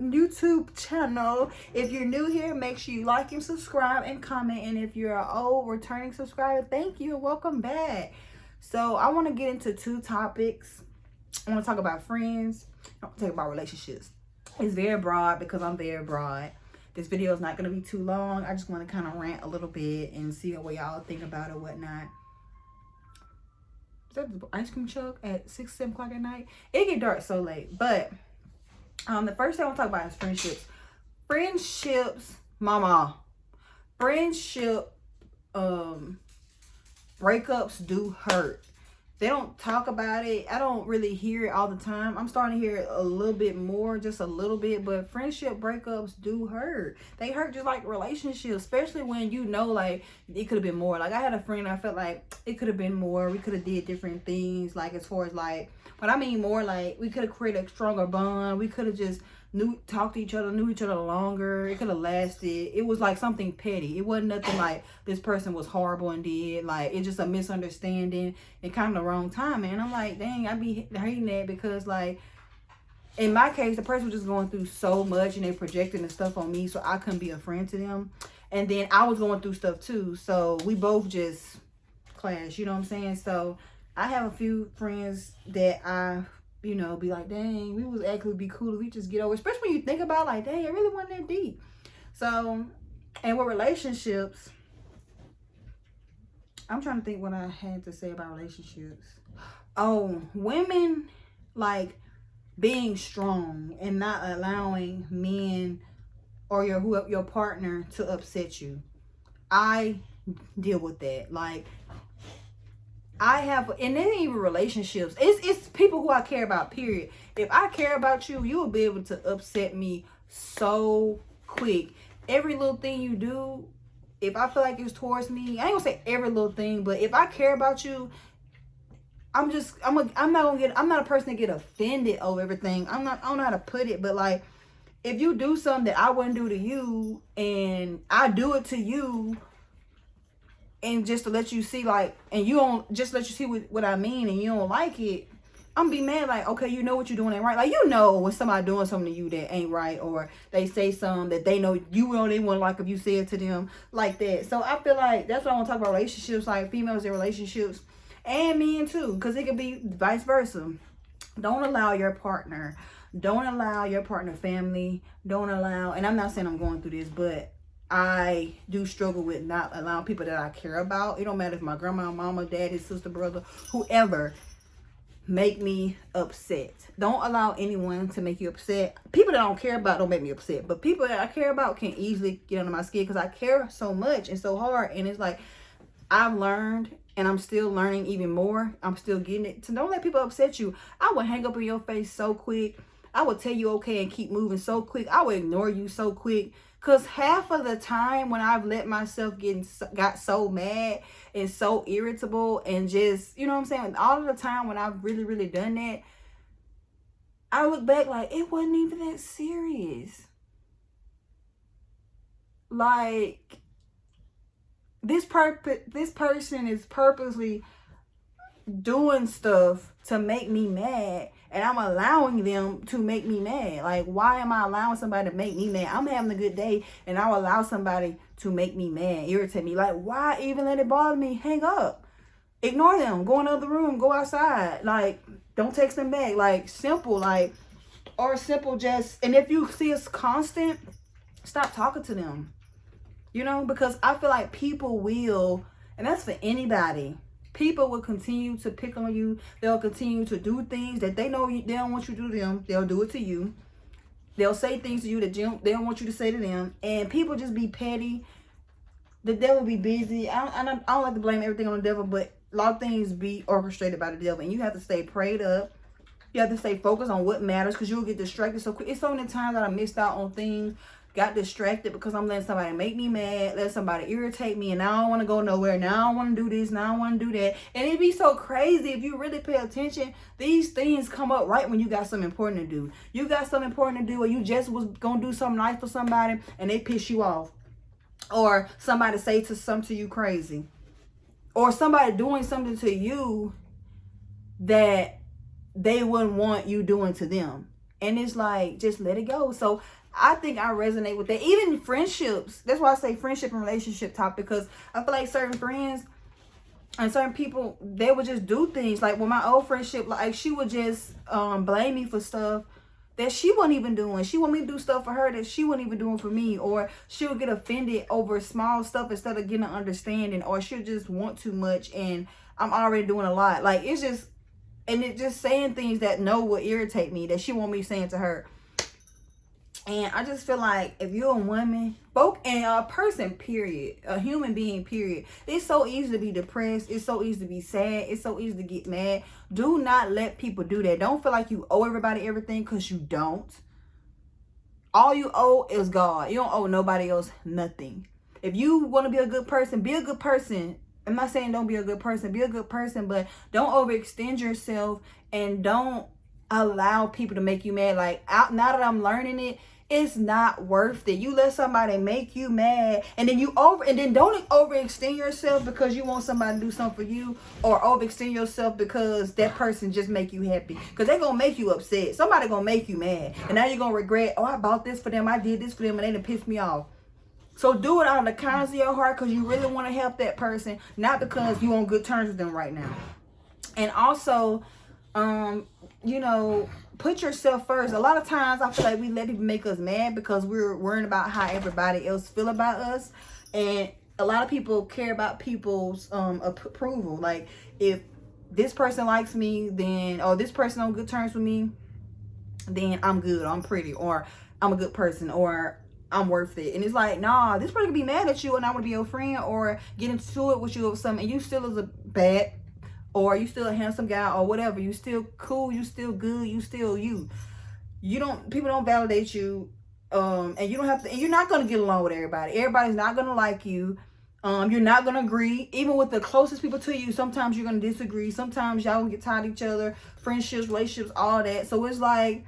YouTube channel. If you're new here, make sure you like and subscribe and comment. And if you're an old returning subscriber, thank you and welcome back. So I want to get into two topics. I want to talk about friends. I want to talk about relationships. It's very broad because I'm very broad. This video is not going to be too long. I just want to kind of rant a little bit and see what y'all think about it, whatnot. Is that the ice cream truck at 6, 7 o'clock at night? It get dark so late. But the first thing I want to talk about is friendships. Friendships, mama. Friendship breakups do hurt. They don't talk about it. I don't really hear it all the time. I'm starting to hear it a little bit more, just a little bit. But friendship breakups do hurt. They hurt just like relationships, especially when you know, like, it could have been more. Like, I had a friend, I felt like it could have been more. We could have did different things, like, as far as, like, but I mean more, like, we could have created a stronger bond. We could have just talked to each other, knew each other longer. It could have lasted. It was like something petty. It wasn't nothing like this person was horrible and did. Like, it's just a misunderstanding and kind of the wrong time. And I'm like, dang, I be hating that because, like, in my case, the person was just going through so much and they projecting the stuff on me, so I couldn't be a friend to them. And then I was going through stuff too, so we both just clashed, you know what I'm saying? So I have a few friends that I, you know, be like, dang, we was actually be cool if we just get over, especially when you think about, like, dang, it really wasn't that deep. So, and with relationships, I'm trying to think what I had to say about relationships. Oh, women, like, being strong and not allowing men or your partner to upset you. I deal with that. Like, I have, and it ain't even relationships. It's people who I care about, period. If I care about you, you will be able to upset me so quick. Every little thing you do, if I feel like it's towards me, I ain't gonna say every little thing, but if I care about you, I'm not a person to get offended over everything. I don't know how to put it, but like, if you do something that I wouldn't do to you and I do it to you, and just to let you see, like, and you don't, just let you see what I mean, and you don't like it, I'm be mad, like, okay, you know what you're doing ain't right. Like, you know when somebody doing something to you that ain't right, or they say something that they know you don't even want to like if you say it to them like that. So I feel like that's what I want to talk about, relationships, like females in relationships, and men too, because it could be vice versa. Don't allow your partner family, don't allow, and I'm not saying I'm going through this, but I do struggle with not allowing people that I care about. It don't matter if my grandma, mama, daddy, sister, brother, whoever, make me upset. Don't allow anyone to make you upset. People that I don't care about don't make me upset. But people that I care about can easily get under my skin because I care so much and so hard. And it's like, I've learned and I'm still learning even more. I'm still getting it. So don't let people upset you. I will hang up in your face so quick. I will tell you okay and keep moving so quick. I will ignore you so quick. Because half of the time when I've let myself got so mad and so irritable and just, you know what I'm saying? All of the time when I've really, really done that, I look back like, it wasn't even that serious. Like, this person is purposely doing stuff to make me mad, and I'm allowing them to make me mad. Like, why am I allowing somebody to make me mad? I'm having a good day and I'll allow somebody to make me mad, irritate me. Like, why even let it bother me? Hang up, ignore them, go in the other room, go outside. Like, don't text them back. Like, simple, like, or simple just, and if you see it's constant, stop talking to them, you know, because I feel like people will, and that's for anybody, people will continue to pick on you. They'll continue to do things that they know they don't want you to do to them. They'll do it to you. They'll say things to you that they don't want you to say to them. And people just be petty. The devil be busy. I don't like to blame everything on the devil, but a lot of things be orchestrated by the devil. And you have to stay prayed up. You have to stay focused on what matters, because you'll get distracted so quick. It's so many times that I missed out on things, got distracted because I'm letting somebody make me mad, let somebody irritate me, and now I don't want to go nowhere. Now I don't want to do this. Now I want to do that. And it'd be so crazy if you really pay attention. These things come up right when you got something important to do. You got something important to do, or you just was going to do something nice for somebody and they piss you off. Or somebody say something to you crazy. Or somebody doing something to you that they wouldn't want you doing to them. And it's like, just let it go. So I think I resonate with that. Even friendships. That's why I say friendship and relationship topic, because I feel like certain friends and certain people, they would just do things. Like with my old friendship, like she would just blame me for stuff that she wasn't even doing. She want me to do stuff for her that she wasn't even doing for me. Or she would get offended over small stuff instead of getting an understanding. Or she'll just want too much and I'm already doing a lot. Like it's just, and it just saying things that will irritate me, that she want me saying to her. And I just feel like if you're a woman, and a person, period, a human being, period, it's so easy to be depressed. It's so easy to be sad. It's so easy to get mad. Do not let people do that. Don't feel like you owe everybody everything, because you don't. All you owe is God. You don't owe nobody else nothing. If you want to be a good person, be a good person. I'm not saying don't be a good person. Be a good person, but don't overextend yourself and don't allow people to make you mad. Like, now that I'm learning it, it's not worth it. You let somebody make you mad, and then don't overextend yourself because you want somebody to do something for you, or overextend yourself because that person just make you happy. Because they're gonna make you upset. Somebody gonna make you mad, and now you're gonna regret, oh, I bought this for them, I did this for them, and they done pissed me off. So do it out of the kindness of your heart, because you really want to help that person, not because you on good terms with them right now. And also, put yourself first. A lot of times I feel like we let people make us mad because we're worrying about how everybody else feel about us. And a lot of people care about people's approval. Like, if this person likes me, then, or this person on good terms with me, then I'm good, I'm pretty, or I'm a good person, or I'm worth it. And it's like, nah, this person could be mad at you and I want to be your friend, or get into it with you or something, and you still is a bad, or you still a handsome guy, or whatever. You still cool, you still good, you still you. People don't validate you, and you don't have to, and you're not gonna get along with everybody. Everybody's not gonna like you. You're not gonna agree. Even with the closest people to you, sometimes you're gonna disagree. Sometimes y'all gonna get tired of each other, friendships, relationships, all that. So it's like,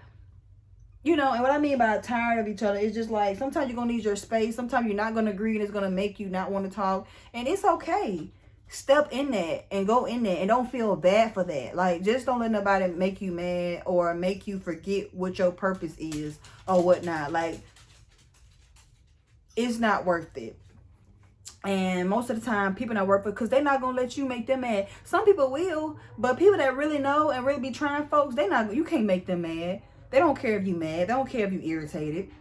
and what I mean by tired of each other, it's just like, sometimes you're gonna need your space. Sometimes you're not gonna agree, and it's gonna make you not want to talk. And it's okay. Step in that and go in there, and don't feel bad for that. Like, just don't let nobody make you mad or make you forget what your purpose is or whatnot. Like, it's not worth it. And most of the time, people not worth it because they're not gonna let you make them mad. Some people will, but people that really know and really be trying folks, you can't make them mad. They don't care if you mad. They don't care if you irritated.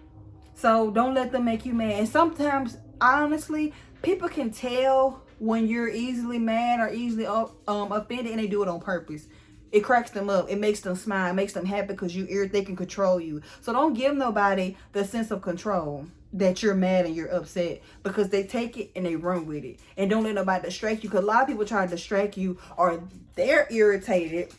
So don't let them make you mad. And sometimes, honestly, people can tell when you're easily mad or easily offended, and they do it on purpose. It cracks them up. It makes them smile. It makes them happy because they can control you. So don't give nobody the sense of control that you're mad and you're upset, because they take it and they run with it. And don't let nobody distract you, because a lot of people try to distract you, or they're irritated,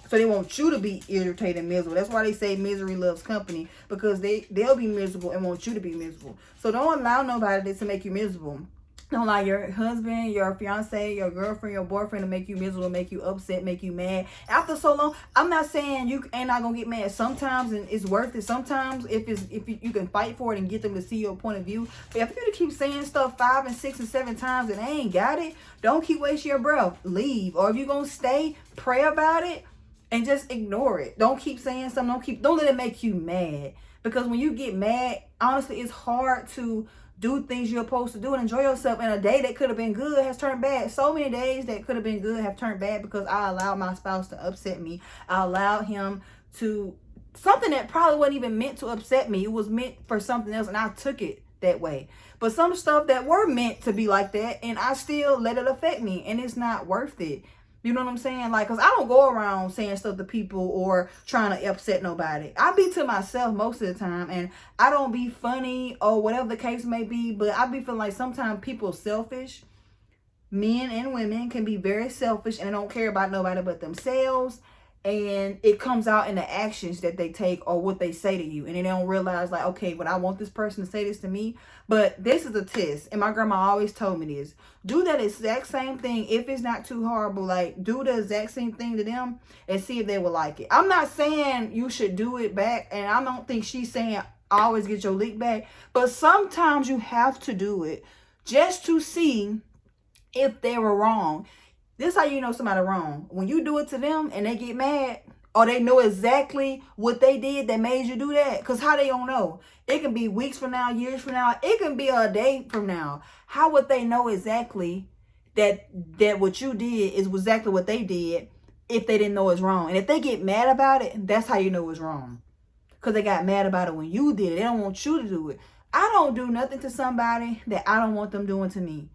so they want you to be irritated and miserable. That's why they say misery loves company, because they'll be miserable and want you to be miserable. So don't allow nobody to make you miserable. Don't allow your husband, your fiance, your girlfriend, your boyfriend to make you miserable, make you upset, make you mad. After so long, I'm not saying you ain't not gonna get mad. Sometimes, and it's worth it. Sometimes, if you can fight for it and get them to see your point of view. But if you keep saying stuff 5 and 6 and 7 times and they ain't got it, don't keep wasting your breath. Leave. Or if you're gonna stay, pray about it and just ignore it. Don't keep saying something. Don't let it make you mad. Because when you get mad, honestly, it's hard to do things you're supposed to do and enjoy yourself. And a day that could have been good has turned bad. So many days that could have been good have turned bad because I allowed my spouse to upset me. I allowed him to, something that probably wasn't even meant to upset me. It was meant for something else, and I took it that way. But some stuff that were meant to be like that, and I still let it affect me, and it's not worth it. You know what I'm saying? Like, because I don't go around saying stuff to people or trying to upset nobody. I be to myself most of the time, and I don't be funny or whatever the case may be, but I be feeling like sometimes people selfish. Men and women can be very selfish and don't care about nobody but themselves. And it comes out in the actions that they take or what they say to you. And they don't realize, like, okay, but I want this person to say this to me. But this is a test. And my grandma always told me this. Do that exact same thing. If it's not too horrible, like, do the exact same thing to them and see if they will like it. I'm not saying you should do it back. And I don't think she's saying always get your lick back. But sometimes you have to do it just to see if they were wrong. This is how you know somebody wrong. When you do it to them and they get mad, Or they know exactly what they did that made you do that. Because how they don't know? It can be weeks from now, years from now. It can be a day from now. How would they know exactly that what you did is exactly what they did if they didn't know it's wrong? And if they get mad about it, that's how you know it's wrong. Because they got mad about it when you did it. They don't want you to do it. I don't do nothing to somebody that I don't want them doing to me.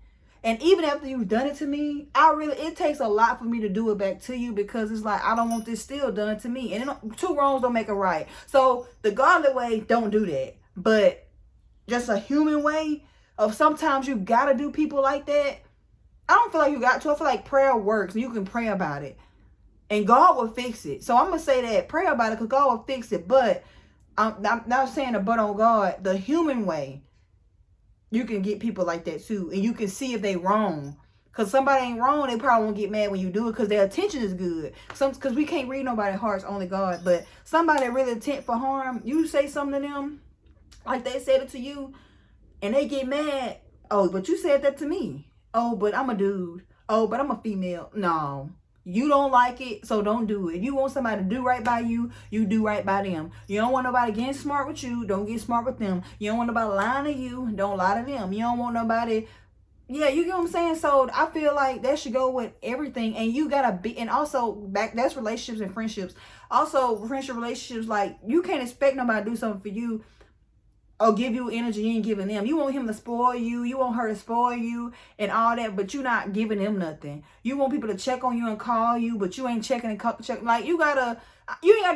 And even after you've done it to me, it takes a lot for me to do it back to you, because it's like, I don't want this still done to me. And two wrongs don't make a right. So the godly way, don't do that. But just a human way of sometimes you got to do people like that. I don't feel like you got to. I feel like prayer works. You can pray about it. And God will fix it. So I'm going to say that. Pray about it because God will fix it. But I'm not saying a but on God. The human way, you can get people like that too. And you can see if they wrong. Because somebody ain't wrong, they probably won't get mad when you do it because their attention is good. Because we can't read nobody's hearts, only God. But somebody really intent for harm, you say something to them, like they said it to you, and they get mad. Oh, but you said that to me. Oh, but I'm a dude. Oh, but I'm a female. No. You don't like it, so don't do it. If you want somebody to do right by you, you do right by them. You don't want nobody getting smart with you, don't get smart with them. You don't want nobody lying to you, don't lie to them. You don't want nobody, yeah, you get what I'm saying? So I feel like that should go with everything. And you gotta be, and also that's relationships and friendships. Also, friendship relationships, like, you can't expect nobody to do something for you or give you energy you ain't giving them. You want him to spoil you. You want her to spoil you and all that, but you're not giving them nothing. You want people to check on you and call you, but you ain't checking and check. Like, you ain't gotta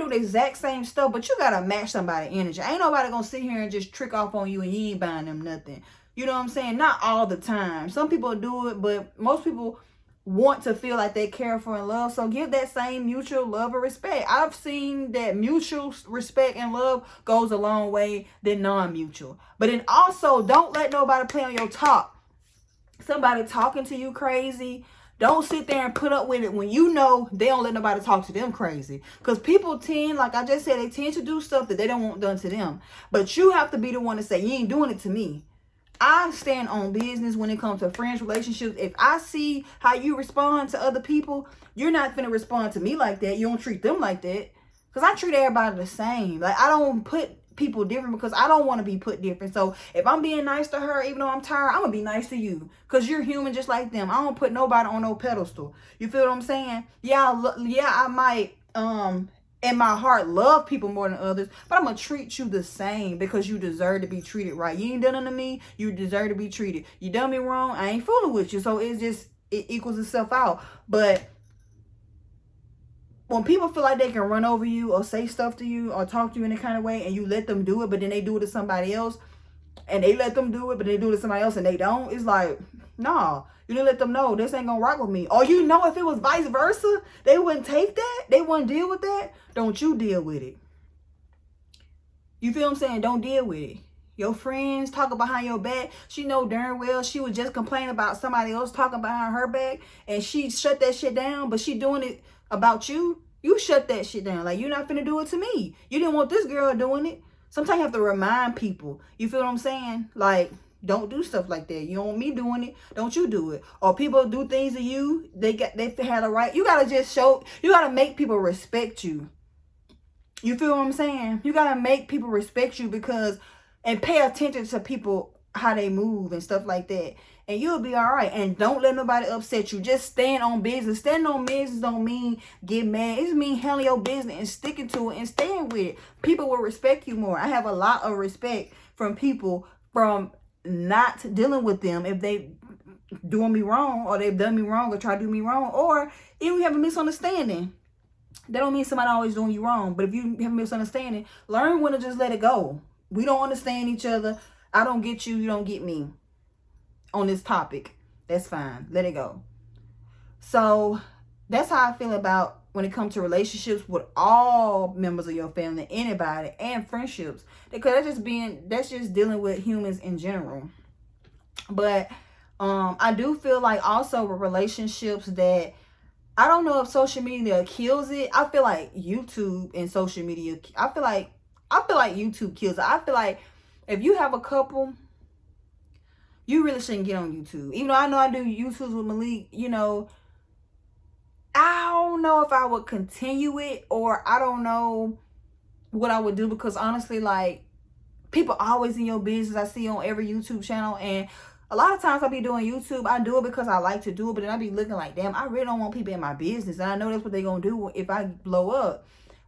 do the exact same stuff, but you gotta match somebody's energy. Ain't nobody gonna sit here and just trick off on you and you ain't buying them nothing. You know what I'm saying? Not all the time. Some people do it, but most people want to feel like they care for and love. So give that same mutual love and respect. I've seen that mutual respect and love goes a long way than non-mutual. But then also, don't let nobody play on your top. Somebody talking to you crazy, don't sit there and put up with it when you know they don't let nobody talk to them crazy. Because people tend, like I just said, they tend to do stuff that they don't want done to them. But you have to be the one to say, you ain't doing it to me. I stand on business when it comes to friends, relationships. If I see how you respond to other people, you're not going to respond to me like that. You don't treat them like that. Because I treat everybody the same. Like, I don't put people different because I don't want to be put different. So if I'm being nice to her, even though I'm tired, I'm going to be nice to you. Because you're human just like them. I don't put nobody on no pedestal. You feel what I'm saying? Yeah, I might, in my heart, love people more than others, but I'm gonna treat you the same because you deserve to be treated right. You ain't done nothing to me, you deserve to be treated. You done me wrong, I ain't fooling with you. So it equals itself out. But when people feel like they can run over you or say stuff to you or talk to you in a kind of way and you let them do it, but then they do it to somebody else, and they let them do it, but they do it to somebody else and they don't, it's like, nah. You didn't let them know this ain't gonna rock with me. Or you know, if it was vice versa, they wouldn't take that. They wouldn't deal with that. Don't you deal with it. You feel what I'm saying? Don't deal with it. Your friends talking behind your back. She know darn well she was just complaining about somebody else talking behind her back, and she shut that shit down, but she doing it about you. You shut that shit down. Like, you're not finna do it to me. You didn't want this girl doing it. Sometimes you have to remind people. You feel what I'm saying? Like, don't do stuff like that. You don't want me doing it, don't you do it. Or people do things to you, they had a right. You gotta you gotta make people respect you. You feel what I'm saying? You gotta make people respect you and pay attention to people, how they move and stuff like that. And you'll be all right. And don't let nobody upset you. Just stand on business. Standing on business don't mean get mad. It just means handling your business and sticking to it and staying with it. People will respect you more. I have a lot of respect from people from not dealing with them if they doing me wrong or they've done me wrong or try to do me wrong, or even we have a misunderstanding. That don't mean somebody always doing you wrong, but if you have a misunderstanding, learn when to just let it go. We don't understand each other. I don't get you, you don't get me on this topic. That's fine. Let it go. So that's how I feel about when it comes to relationships with all members of your family, anybody, and friendships. Because that's just dealing with humans in general. But I do feel like also with relationships that, I don't know if social media kills it. I feel like YouTube and social media, I feel like YouTube kills it. I feel like if you have a couple, you really shouldn't get on YouTube. Even though I know I do YouTubes with Malik, you know, I don't know if I would continue it, or I don't know what I would do, because honestly, like, people always in your business. I see on every YouTube channel, and a lot of times I be doing YouTube. I do it because I like to do it, but then I be looking like, damn, I really don't want people in my business, and I know that's what they gonna do if I blow up.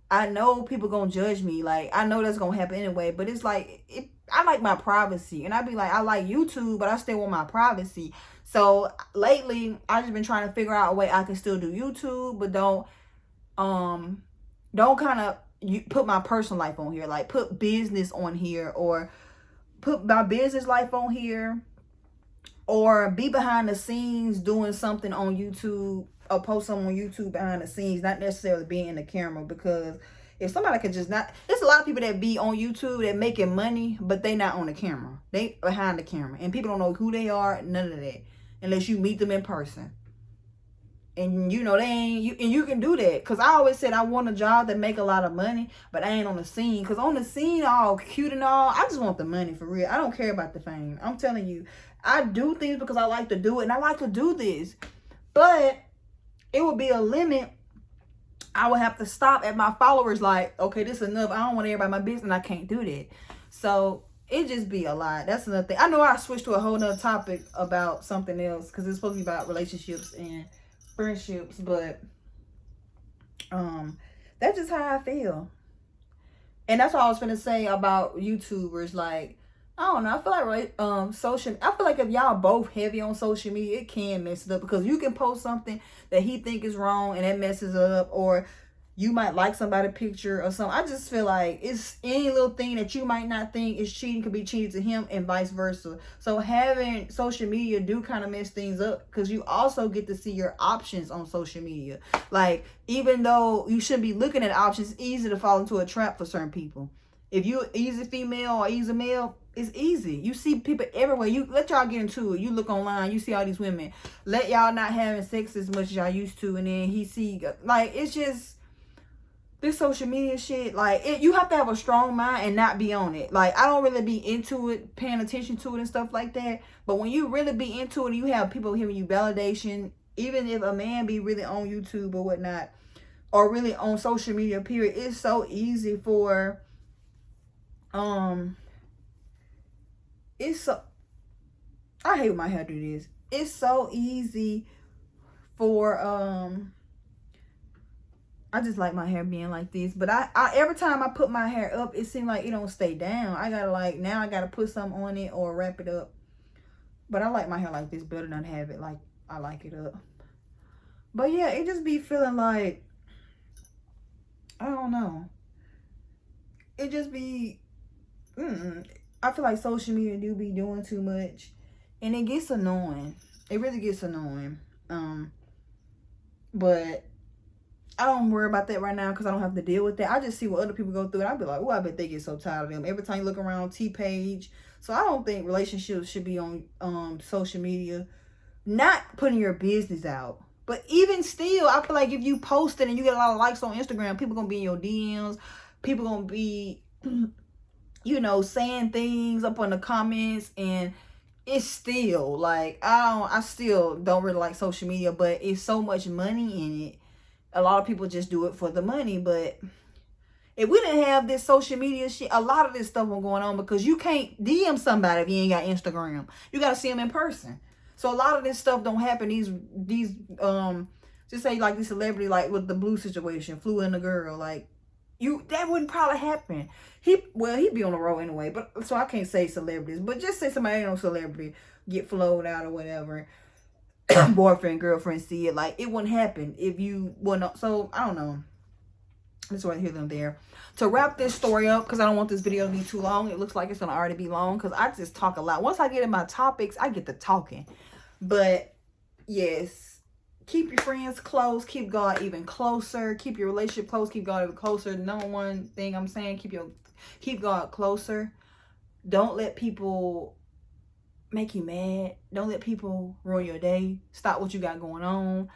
I know people gonna judge me. Like, I know that's gonna happen anyway, but it's like, I like my privacy, and I be like, I like YouTube, but I still want my privacy. So lately, I just been trying to figure out a way I can still do YouTube, but don't kind of put my personal life on here. Like, put business on here, or put my business life on here, or be behind the scenes doing something on YouTube, or post something on YouTube behind the scenes, not necessarily being in the camera. Because if somebody could just not, there's a lot of people that be on YouTube that making money, but they not on the camera. They behind the camera, and people don't know who they are, none of that, unless you meet them in person. And you know, they ain't you, and you can do that. Because I always said I want a job that make a lot of money, but I ain't on the scene. Because on the scene, all cute and all, I just want the money, for real. I don't care about the fame. I'm telling you, I do things because I like to do it, and I like to do this. But it would be a limit. I would have to stop at my followers. Like, okay, this is enough. I don't want everybody in my business, and I can't do that. So it just be a lot. That's another thing. I know I switched to a whole nother topic about something else, because it's supposed to be about relationships and friendships, but that's just how I feel. And that's what I was gonna say about YouTubers. Like, I don't know, I feel like I feel like if y'all both heavy on social media, it can mess it up, because you can post something that he think is wrong and that messes it up, or you might like somebody's picture or something. I just feel like it's any little thing that you might not think is cheating could be cheating to him, and vice versa. So having social media do kind of mess things up, because you also get to see your options on social media. Like, even though you shouldn't be looking at options, it's easy to fall into a trap for certain people. If you easy female or easy male, it's easy. You see people everywhere. You let y'all get into it. You look online, you see all these women. Let y'all not having sex as much as y'all used to, and then he see, like, it's just this social media shit. Like, you have to have a strong mind and not be on it. Like, I don't really be into it, paying attention to it and stuff like that. But when you really be into it, you have people giving you validation. Even if a man be really on YouTube or whatnot, or really on social media, period, it's so easy for it's so, I hate when my hair do this. It's so easy for I just like my hair being like this. But I every time I put my hair up, it seems like it don't stay down. I gotta, like, now I gotta put something on it or wrap it up. But I like my hair like this better than have it like I like it up. But yeah, it just be feeling like, I don't know. It just be I feel like social media do be doing too much, and it gets annoying. It really gets annoying. But I don't worry about that right now, because I don't have to deal with that. I just see what other people go through, and I be like, oh, I bet they get so tired of them. Every time you look around T-page. So I don't think relationships should be on social media. Not putting your business out. But even still, I feel like if you post it and you get a lot of likes on Instagram, people gonna be in your DMs. People gonna be, you know, saying things up on the comments, and it's still like, I still don't really like social media, but it's so much money in it. A lot of people just do it for the money. But if we didn't have this social media shit, a lot of this stuff was going on, because you can't DM somebody if you ain't got Instagram. You gotta see them in person. So a lot of this stuff don't happen. These just say like the celebrity, like with the Blue situation, Flew in the Girl, like, that wouldn't probably happen. He'd be on the road anyway, but so I can't say celebrities, but just say somebody ain't no celebrity get flowed out or whatever. Boyfriend, girlfriend see it, like, it wouldn't happen if you wouldn't. So I don't know. I just want to hear them there. To wrap this story up, because I don't want this video to be too long. It looks like it's gonna already be long, because I just talk a lot. Once I get in my topics, I get to talking. But yes, keep your friends close, keep God even closer, keep your relationship close, keep God even closer. Number one thing I'm saying, keep God closer. Don't let people make you mad. Don't let people ruin your day. Stop what you got going on.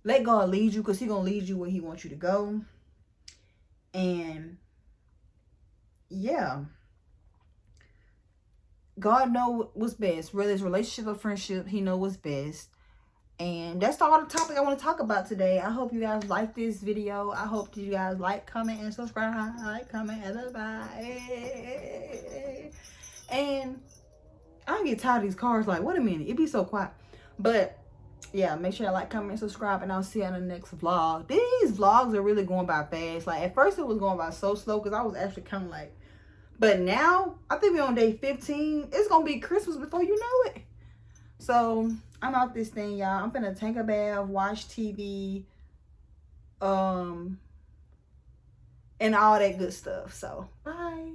Let God lead you, because He's gonna lead you where He wants you to go. And yeah, God knows what's best, whether it's relationship or friendship. He knows what's best. And that's all the topic I want to talk about today. I hope you guys like this video. I hope you guys like, comment, and subscribe. Like, comment, and subscribe. And I get tired of these cars. Like, wait a minute. It be so quiet. But yeah, make sure you like, comment, and subscribe. And I'll see you in the next vlog. These vlogs are really going by fast. Like, at first it was going by so slow because I was actually kind of like, but now I think we're on day 15. It's going to be Christmas before you know it. So I'm out this thing, y'all. I'm finna take a bath, watch TV, and all that good stuff. So bye.